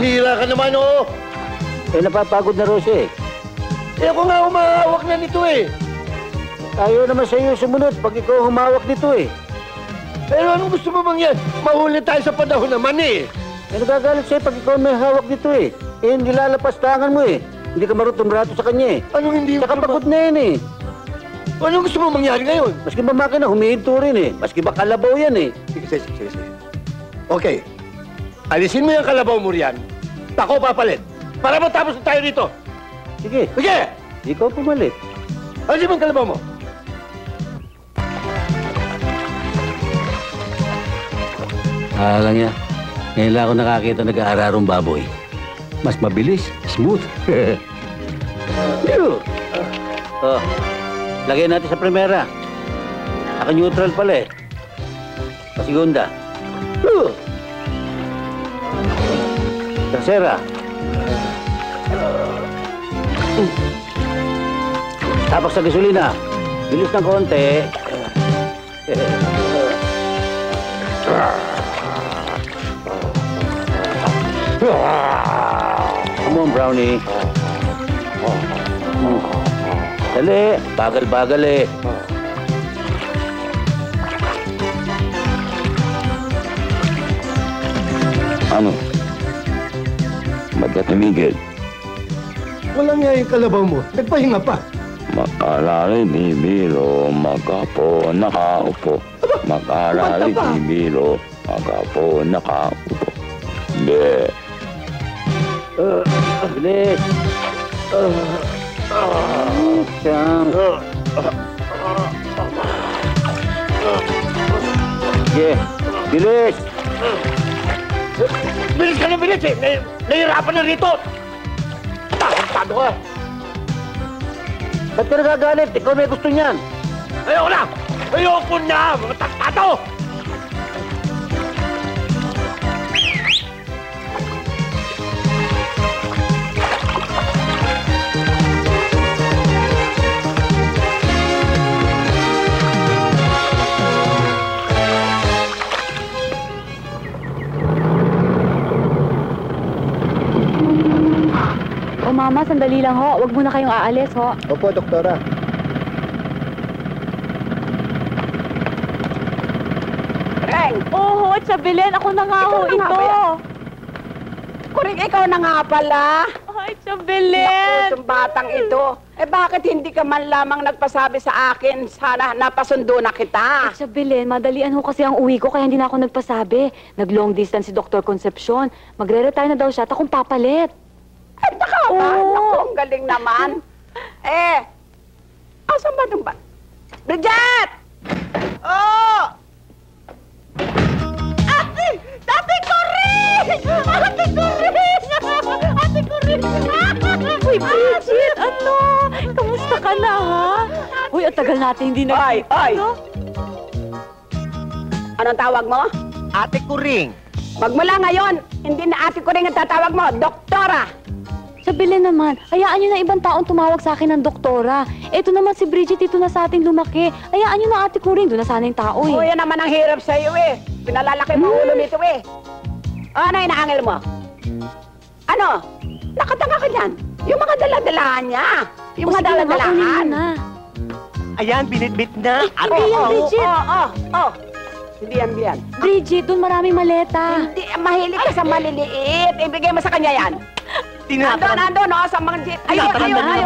Bihira ka naman, oh! Napapagod na raw siya Ako nga humahawak na nito Ayaw naman sa'yo sumunod pag ikaw humawak nito Pero anong gusto mo bang yan? Mahuli tayo sa panahon naman Nagagalit sa'yo pag ikaw may hawak nito hindi lalapastangan mo Hindi ka marutong-rato sa kanya Anong hindi? Saka pagod na yan Anong gusto mo mangyari ngayon? Maski ba makina, humihinto rin Maski ba kalabaw yan Sige. Okay. Alisin mo yung kalabaw mo riyan. Ako papalit. Para matapos na tayo dito. Sige. Sige! Ikaw pumalit. Alisin mo yung kalabaw mo. Lang niya. Ngayon lang ako nakakita nag-aararong baboy. Mas mabilis, smooth. Lagay natin sa primera. Naka-neutral pala Pasigunda. Tercera. Tapak sa gasolina. Bilis ng konti. Come on, Brownie. Dali, bagal-bagal Ano? Ba't ka tumigil? Wala nga yung kalabaw mo. Nagpahinga pa. Makarari ni Biro, magapo, nakaupo. Makarari ni Biro, magapo, nakaupo. Be. Bilis. Siyang. Sige, bilis. Bilis ka na bilis Nahirapan na rito. Tado ka. Ba't ka nagagalit? Ikaw may gusto niyan. Ayoko na! Ayoko na! Mga tato! Mama, sandali lang ho. Huwag muna kayong aalis, ho. Opo, doktora. Reng! Oo, Chabelen. Ako na nga ho ito. Kuring, ikaw na nga pala. Ay, Chabelen. Naku, itong batang ito. Bakit hindi ka man lamang nagpasabi sa akin? Sana napasundo na kita. Ay, Chabelen, madalian ho kasi ang uwi ko kaya hindi na ako nagpasabi. Nag-long distance si Dr. Concepcion. Magre-retire na daw siya at akong papalit. Baka ba? Naku, ang galing naman. Asan ba nung ba? Bridget! Oh! Ate! Ate Corinne! Ate Corinne! Ate Corinne! Uy, Bridget! Ano? Kamusta ka na, ha? Uy, ang tagal natin hindi Ay! Ano? Anong tawag mo? Ate Kuring. Magmula ngayon, hindi na Ate Corinne ang tatawag mo, Doktora! Chabelen naman, hayaan nyo na ibang taong tumawag sa akin ng doktora. Eto naman si Bridget, ito na sa ating lumaki. Hayaan nyo na ate ko rin, doon na sana yung tao Yan naman ang hirap sa iyo Pinalalaki mo ulo nito Ano yung naangil mo? Ano? Nakatanga ka dyan. Yung mga dala-dalahan niya. Yung mga dala-dalahan. Ayan, binitbit na. Hindi yan, Bridget. Hindi yan. Bridget, doon maraming maleta. Hindi, mahilig ka sa maliliit. Ibigay mo sa kanya yan. Andun, sa mga jeep. Ayun,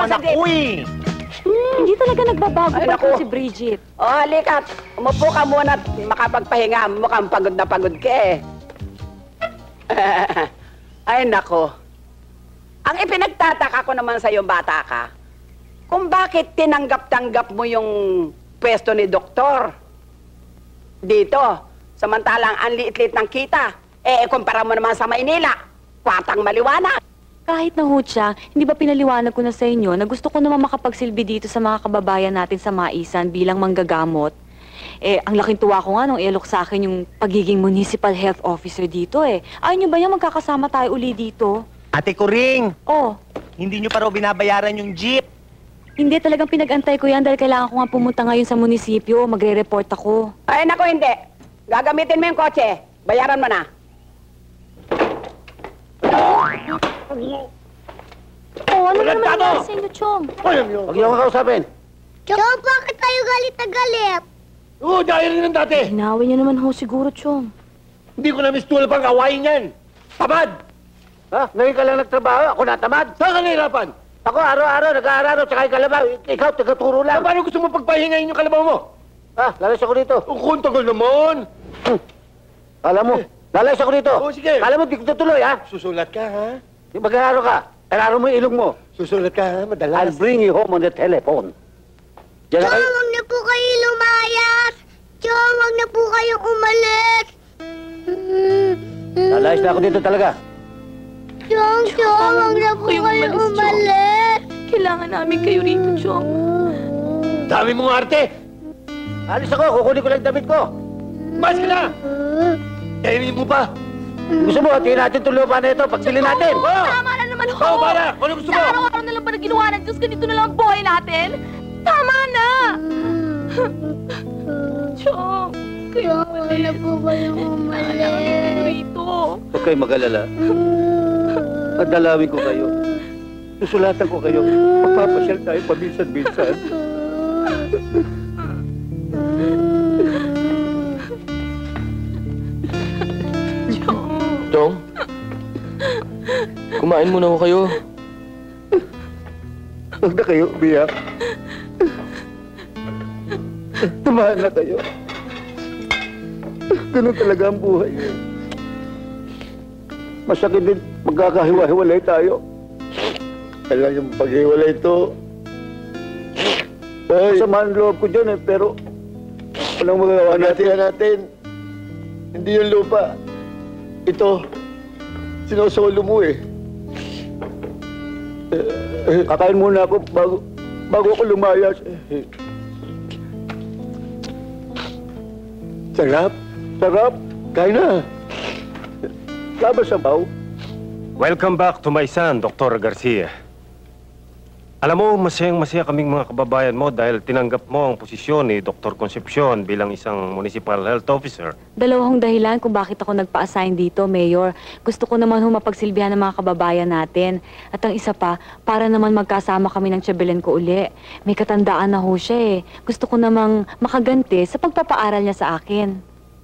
sa jeep. Hindi talaga nagbabago Ay, pa naku. si Bridget. Halika. Umupo ka muna at makapagpahinga. Mukhang pagod na pagod ka Ay, nako. Ang ipinagtataka ko naman sa iyo, bata ka, kung bakit tinanggap-tanggap mo yung pwesto ni doktor dito. Samantalang ang liit-liit ng kita. Kumpara mo naman sa Maynila. Kwatang maliwanag. Kahit na ho siya, hindi ba pinaliwanag ko na sa inyo na gusto ko naman makapagsilbi dito sa mga kababayan natin sa Maisan bilang manggagamot? Ang laking tuwa ko nga nung ialok sa akin yung pagiging municipal health officer dito Ayaw niyo ba yung magkakasama tayo uli dito? Ate Kuring, Oh, hindi nyo pa raw binabayaran yung jeep. hindi talagang pinag-antay ko yan dahil kailangan ko nga pumunta ngayon sa munisipyo. Magre-report ako. Ay, nako, hindi. Gagamitin mo yung kotse. Bayaran mo na. Oh, ano Walang naman tato! nangyari sa inyo, Chong? Huwag niyo akong kausapin. Chong, bakit tayo galit na galit? Oo, dahil rin ng dati. Hinawin niyo naman ho siguro, Chong. Hindi ko na-miss tulad pang awayin yan. Tamad! Ha? Ngayon ka lang nagtrabaho, ako natamad? Saan ka nahirapan? Ako araw-araw, nag-aararo, tsaka yung kalabaw. Ikaw, taga-turo lang. Paano gusto mo pagpahingayin yung kalabaw mo? Ha? Lalas ako dito. Ang tagal naman. Alam mo, lalas ako dito. Oo, sige. Alam mo, di ko tutuloy, ha? Susulat ka, ha? Di mag-aararo ka. Araro mo yung ilong mo. Susulat ka, ha? Madalas. I'll bring you home on the telephone. Diyan na Chong, kayo. huwag na po kayo lumayas. Chong, huwag na po kayong umalis. Lalayas na ako dito talaga. Chong, huwag na po Kayong kayong umalis, Chong. umalis. Kailangan namin kayo rito, Chong. Dami mong arte. Alis ako, kukunin ko lang yung damit ko. Mas ka na! Kainin mo pa. Gusto mo, tingin natin itong lupa na ito, pagbili natin. Tama na naman ho! Oo, para! Kung ano gusto mo? Sa araw-araw na lang ba na ginawa ng Diyos, ganito na lang ang buhay natin? Tama na! Chong, kayo Chong, huwag na po kayong Kailangan namin kayo umalis. rito. Huwag kayo mag-alala. Padalawin ko kayo. Susulatan ko kayo. Magpapasyal tayo paminsan-minsan. Dong, kumain muna ho kayo. Huwag na kayo umiyak. Tumahan na kayo. Ganun talaga ang buhay. Masakit din magkakahiwa-hiwalay tayo. Kailan yung paghiwalay ito? Masama ang loob ko dyan pero walang magagawa natin. Natin. Hindi yung lupa. Ito, sinosolo mo eh. Kakain muna ako bago ako lumayas. Sarap. Sarap. Kain na. Labas sa baw. Welcome back to my son, Dr. Garcia. Alam mo, masayang-masaya kaming mga kababayan mo dahil tinanggap mo ang posisyon ni Dr. Concepcion bilang isang municipal health officer. Dalawang dahilan kung bakit ako nagpa-assign dito, Mayor. Gusto ko naman mapagsilbihan ng mga kababayan natin. At ang isa pa, para naman magkasama kami ng Tiyabelen ko uli. May katandaan na ho siya eh. Gusto ko namang makaganti sa pagpapaaral niya sa akin.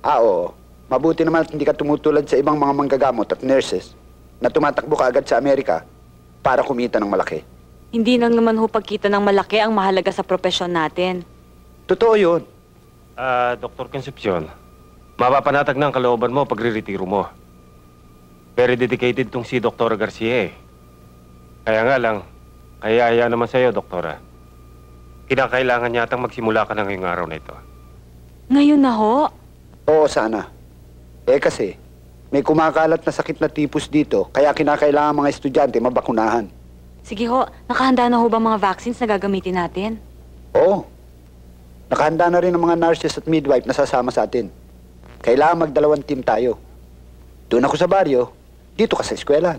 Oo. Mabuti naman at hindi ka tumutulad sa ibang mga manggagamot at nurses na tumatakbo ka agad sa Amerika para kumita ng malaki. Hindi lang naman ho pagkita ng malaki ang mahalaga sa propesyon natin. Totoo yun. Dr. Concepcion, mapapanatag na ang kalooban mo pagre-retiro mo. Very dedicated tong si Dr. Garcia eh. Kaya nga lang, kaya naman sa'yo, Doktora. Kinakailangan yatang magsimula ka na ngayong araw na ito. Ngayon na ho? Oo, sana. Kasi, may kumakalat na sakit na tipus dito, kaya kinakailangan mga estudyante mabakunahan. Sige ho, nakahanda na ho ba mga vaccines na gagamitin natin? Oo. Nakahanda na rin ang mga nurses at midwife na sasama sa atin. Kailangan magdalawang team tayo. Doon ako sa baryo, dito ka sa eskwelahan.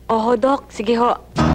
Oho, Doc. Sige ho.